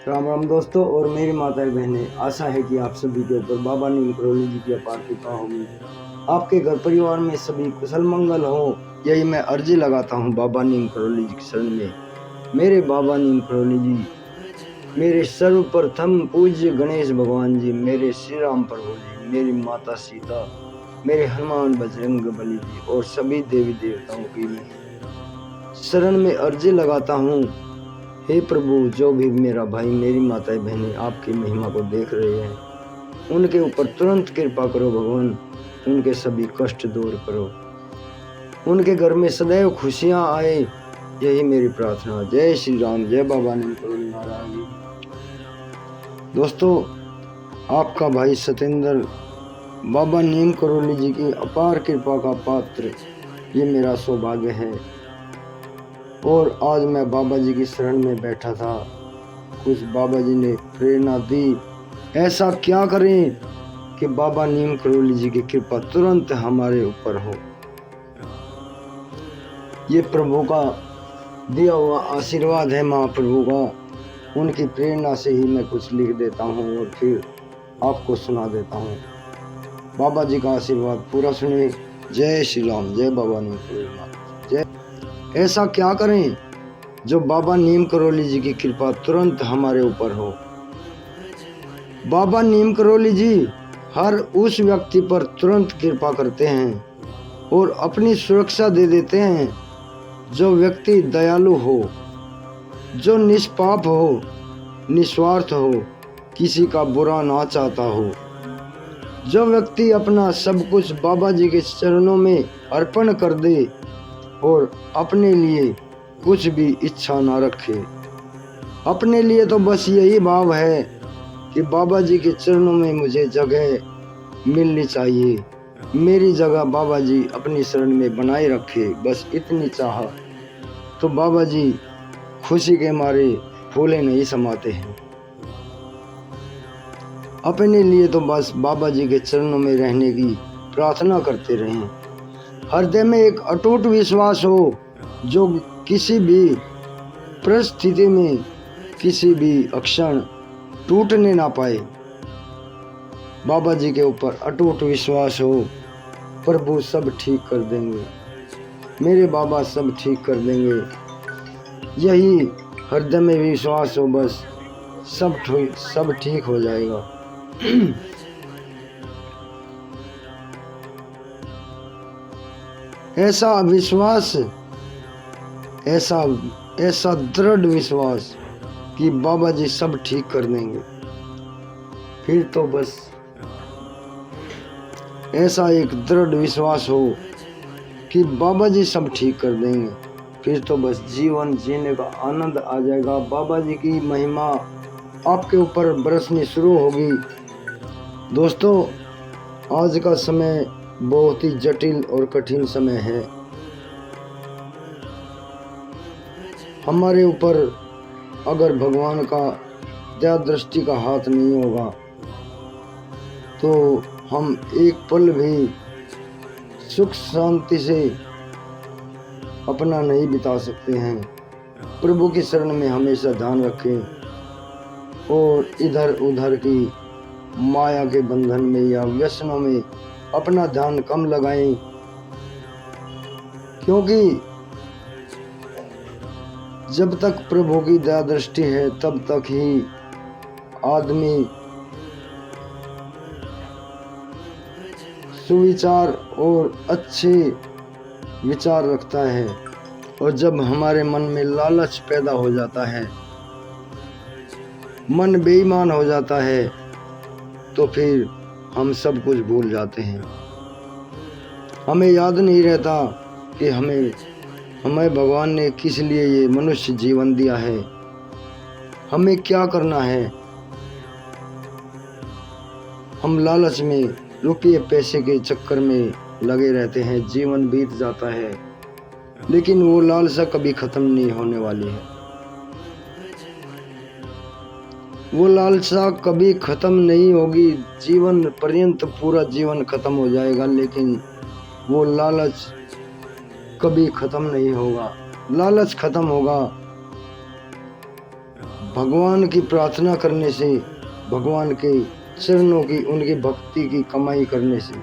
राम राम दोस्तों और मेरी माताएं बहनें, आशा है कि आप सभी के ऊपर बाबा नीम करोली जी की अपार कृपा होगी। आपके घर परिवार में सभी कुशल मंगल हो, यही मैं अर्जी लगाता हूँ बाबा नीम करोली जी की शरण में। मेरे बाबा नीम करोली जी, मेरे सर्वप्रथम पूज्य गणेश भगवान जी, मेरे श्री राम प्रभु जी, मेरी माता सीता, मेरे हनुमान बजरंग बली जी और सभी देवी देवताओं की मैं शरण में अर्जी लगाता हूँ। हे प्रभु, जो भी मेरा भाई मेरी माताएं बहनें आपकी महिमा को देख रहे हैं, उनके ऊपर तुरंत कृपा करो भगवान। उनके सभी कष्ट दूर करो, उनके घर में सदैव खुशियां आए, यही मेरी प्रार्थना। जय श्री राम, जय बाबा नीम करोली महाराज जी। दोस्तों, आपका भाई सतेंद्र बाबा नीम करोली जी की अपार कृपा का पात्र, ये मेरा सौभाग्य है। और आज मैं बाबा जी की शरण में बैठा था, कुछ बाबा जी ने प्रेरणा दी, ऐसा क्या करें कि बाबा नीम करोली जी की कृपा तुरंत हमारे ऊपर हो। ये प्रभु का दिया हुआ आशीर्वाद है, महाप्रभु का। उनकी प्रेरणा से ही मैं कुछ लिख देता हूँ और फिर आपको सुना देता हूँ। बाबा जी का आशीर्वाद पूरा सुनिए। जय श्री राम, जय बाबा नीम करोली जय। ऐसा क्या करें जो बाबा नीम करोली जी की कृपा तुरंत हमारे ऊपर हो। बाबा नीम करोली जी हर उस व्यक्ति पर तुरंत कृपा करते हैं और अपनी सुरक्षा दे देते हैं जो व्यक्ति दयालु हो, जो निष्पाप हो, निस्वार्थ हो, किसी का बुरा ना चाहता हो, जो व्यक्ति अपना सब कुछ बाबा जी के चरणों में अर्पण कर दे और अपने लिए कुछ भी इच्छा ना रखे। अपने लिए तो बस यही भाव है कि बाबा जी के चरणों में मुझे जगह मिलनी चाहिए, मेरी जगह बाबा जी अपनी शरण में बनाए रखे, बस इतनी चाह तो बाबा जी खुशी के मारे फूले नहीं समाते हैं। अपने लिए तो बस बाबा जी के चरणों में रहने की प्रार्थना करते रहें। हृदय में एक अटूट विश्वास हो जो किसी भी परिस्थिति में, किसी भी क्षण टूटने ना पाए। बाबा जी के ऊपर अटूट विश्वास हो, प्रभु सब ठीक कर देंगे, मेरे बाबा सब ठीक कर देंगे, यही हृदय में विश्वास हो, बस सब ठीक हो जाएगा। ऐसा विश्वास, ऐसा दृढ़ विश्वास कि बाबा जी सब ठीक कर देंगे। फिर तो बस ऐसा एक दृढ़ विश्वास हो कि बाबा जी सब ठीक कर देंगे, फिर तो बस जीवन जीने का आनंद आ जाएगा। बाबा जी की महिमा आपके ऊपर बरसनी शुरू होगी। दोस्तों, आज का समय बहुत ही जटिल और कठिन समय है। हमारे ऊपर अगर भगवान का दया दृष्टि का हाथ नहीं होगा तो हम एक पल भी सुख शांति से अपना नहीं बिता सकते हैं। प्रभु की शरण में हमेशा ध्यान रखें और इधर उधर की माया के बंधन में या व्यसनों में अपना ध्यान कम लगाएं, क्योंकि जब तक प्रभु की दया दृष्टि है तब तक ही आदमी सुविचार और अच्छे विचार रखता है। और जब हमारे मन में लालच पैदा हो जाता है, मन बेईमान हो जाता है, तो फिर हम सब कुछ भूल जाते हैं। हमें याद नहीं रहता कि हमें भगवान ने किस लिए ये मनुष्य जीवन दिया है, हमें क्या करना है। हम लालच में, रुपये पैसे के चक्कर में लगे रहते हैं, जीवन बीत जाता है, लेकिन वो लालसा कभी खत्म नहीं होने वाली है। वो लालसा कभी खत्म नहीं होगी, जीवन पर्यंत पूरा जीवन खत्म हो जाएगा, लेकिन वो लालच कभी खत्म नहीं होगा। लालच खत्म होगा भगवान की प्रार्थना करने से, भगवान के चरणों की, उनकी भक्ति की कमाई करने से,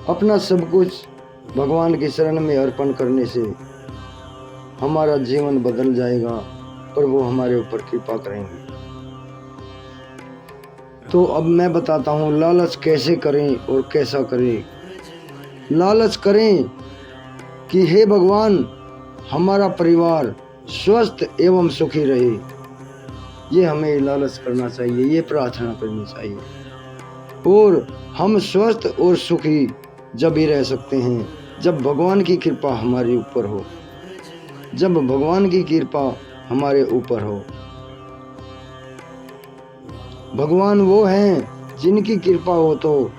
अपना सब कुछ भगवान की शरण में अर्पण करने से हमारा जीवन बदल जाएगा, पर वो हमारे ऊपर कृपा करेंगे। तो अब मैं बताता हूँ लालच कैसे करें और कैसा करें। लालच करें कि हे भगवान, हमारा परिवार स्वस्थ एवं सुखी रहे, ये हमें लालच करना चाहिए, ये प्रार्थना करनी चाहिए। और हम स्वस्थ और सुखी जब ही रह सकते हैं जब भगवान की कृपा हमारे ऊपर हो, जब भगवान की कृपा हमारे ऊपर हो। भगवान वो हैं जिनकी कृपा हो तो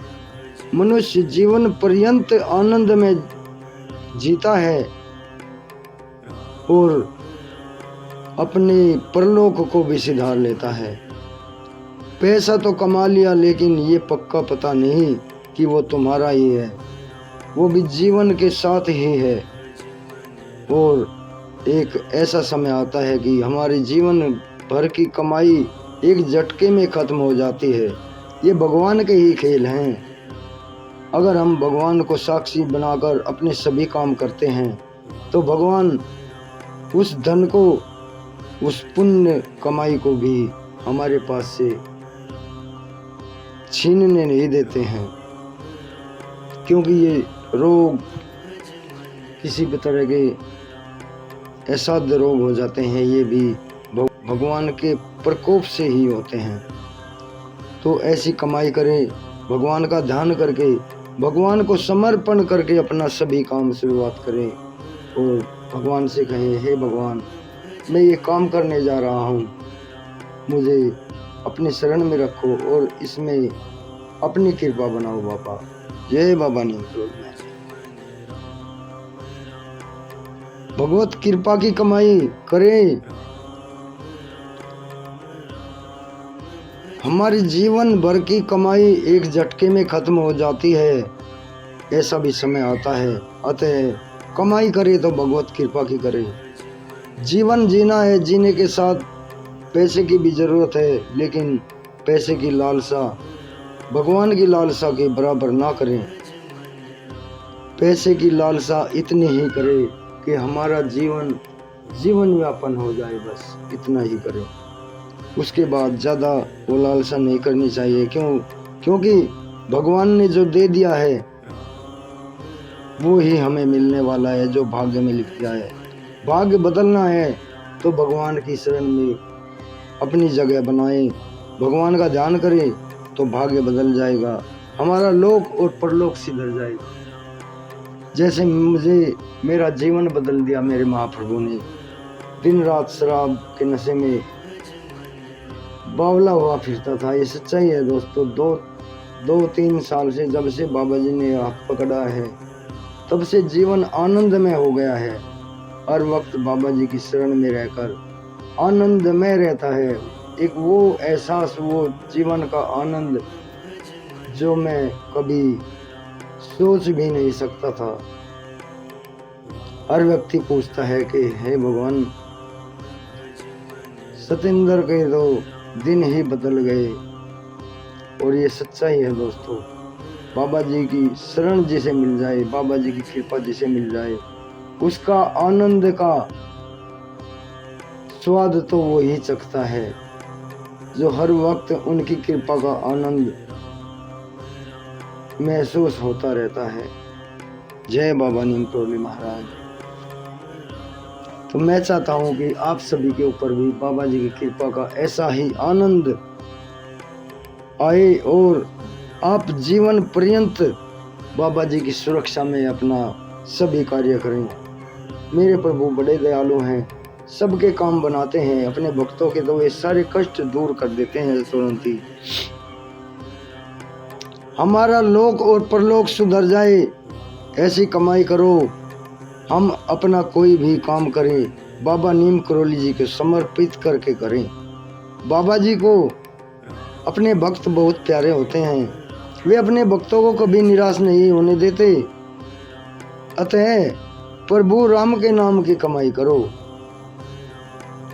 मनुष्य जीवन पर्यंत आनंद में जीता है और अपने परलोक को भी सिधार लेता है। पैसा तो कमा लिया, लेकिन ये पक्का पता नहीं कि वो तुम्हारा ही है, वो भी जीवन के साथ ही है। और एक ऐसा समय आता है कि हमारे जीवन भर की कमाई एक झटके में खत्म हो जाती है। ये भगवान के ही खेल हैं। अगर हम भगवान को साक्षी बनाकर अपने सभी काम करते हैं तो भगवान उस धन को, उस पुण्य कमाई को भी हमारे पास से छीनने नहीं देते हैं, क्योंकि ये रोग किसी भी तरह के असाध्य रोग हो जाते हैं, ये भी भगवान के प्रकोप से ही होते हैं। तो ऐसी कमाई करें, भगवान का ध्यान करके, भगवान को समर्पण करके अपना सभी काम शुरुआत करें और भगवान से कहें, हे भगवान, मैं ये काम करने जा रहा हूँ, मुझे अपने शरण में रखो और इसमें अपनी कृपा बनाओ बाबा। जय बाबा नीम करोली। भगवत कृपा की कमाई करें। हमारी जीवन भर की कमाई एक झटके में खत्म हो जाती है, ऐसा भी समय आता है। अतः कमाई करे तो भगवत कृपा की करें। जीवन जीना है, जीने के साथ पैसे की भी जरूरत है, लेकिन पैसे की लालसा भगवान की लालसा के बराबर ना करें। पैसे की लालसा इतनी ही करें कि हमारा जीवन व्यापन हो जाए, बस इतना ही करें। उसके बाद ज़्यादा वो लालसा नहीं करनी चाहिए। क्योंकि भगवान ने जो दे दिया है वो ही हमें मिलने वाला है, जो भाग्य में लिख दिया है। भाग्य बदलना है तो भगवान की शरण में अपनी जगह बनाएं, भगवान का ध्यान करें तो भाग्य बदल जाएगा, हमारा लोक और परलोक सिधर जाएगा। जैसे मुझे मेरा जीवन बदल दिया मेरे महाप्रभु ने। दिन रात शराब के नशे में बावला हुआ फिरता था, ये सच्चाई है दोस्तों। दो तीन साल से जब से बाबा जी ने हाथ पकड़ा है तब से जीवन आनंद में हो गया है। हर वक्त बाबा जी की शरण में रहकर आनंद में रहता है। एक वो एहसास, वो जीवन का आनंद जो मैं कभी सोच भी नहीं सकता था। हर व्यक्ति पूछता है कि हे भगवान, सतेंद्र के तो दिन ही बदल गए, और ये सच्चाई है दोस्तों। बाबा जी की शरण जिसे मिल जाए, बाबा जी की कृपा जिसे मिल जाए, उसका आनंद का स्वाद तो वो ही चखता है जो हर वक्त उनकी कृपा का आनंद महसूस होता रहता है। जय बाबा नीम करोली महाराज। तो मैं चाहता हूँ कि आप सभी के ऊपर भी बाबा जी की कृपा का ऐसा ही आनंद आए और आप जीवन पर्यंत बाबा जी की सुरक्षा में अपना सभी कार्य करें। मेरे प्रभु बड़े दयालु हैं, सबके काम बनाते हैं, अपने भक्तों के तो वे सारे कष्ट दूर कर देते हैं तुरंत ही। हमारा लोक और परलोक सुधर जाए, ऐसी कमाई करो। हम अपना कोई भी काम करें बाबा नीम करोली जी को समर्पित करके करें। बाबा जी को अपने भक्त बहुत प्यारे होते हैं, वे अपने भक्तों को कभी निराश नहीं होने देते। अतः प्रभु राम के नाम की कमाई करो।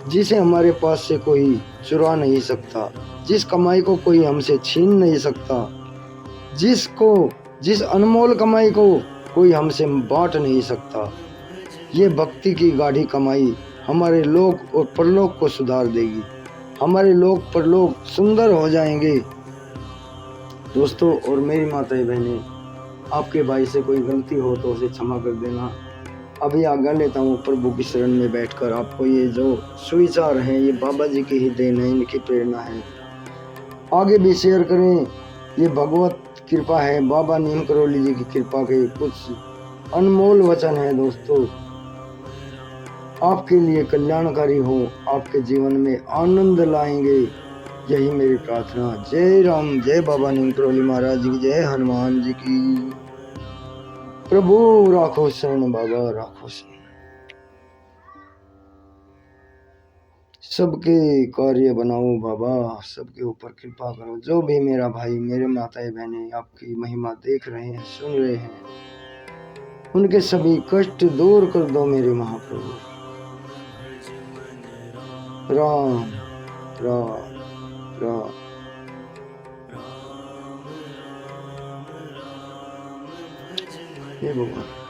जिसे हमारे पास से कोई चुरा नहीं सकता, जिस कमाई को कोई हमसे छीन नहीं सकता, जिस अनमोल कमाई को कोई हमसे बांट नहीं सकता। ये भक्ति की गाढ़ी कमाई हमारे लोक और परलोक को सुधार देगी। हमारे लोक परलोक सुंदर हो जाएंगे। दोस्तों और मेरी माताएं बहनें, आपके भाई से कोई गलती हो तो उसे क्षमा कर देना। अभी आज्ञा लेता हूँ प्रभु की शरण में बैठकर। आपको ये जो सुविचार हैं ये बाबा जी की ही देन है, इनकी प्रेरणा है। आगे भी शेयर करें। ये भगवत कृपा है, बाबा नीम करौली जी की कृपा के कुछ अनमोल वचन है दोस्तों। आपके लिए कल्याणकारी हो, आपके जीवन में आनंद लाएंगे, यही मेरी प्रार्थना। जय राम, जय बाबा नीम करौली महाराज जी की, जय हनुमान जी की। प्रभु राखो शरण, बाबा राखो शरण। सबके कार्य बनाओ बाबा, सबके ऊपर कृपा करो। जो भी मेरा भाई, मेरे माताएं बहनें आपकी महिमा देख रहे हैं, सुन रहे हैं, उनके सभी कष्ट दूर कर दो मेरे महाप्रभु। राम राम राम। हे भगवान।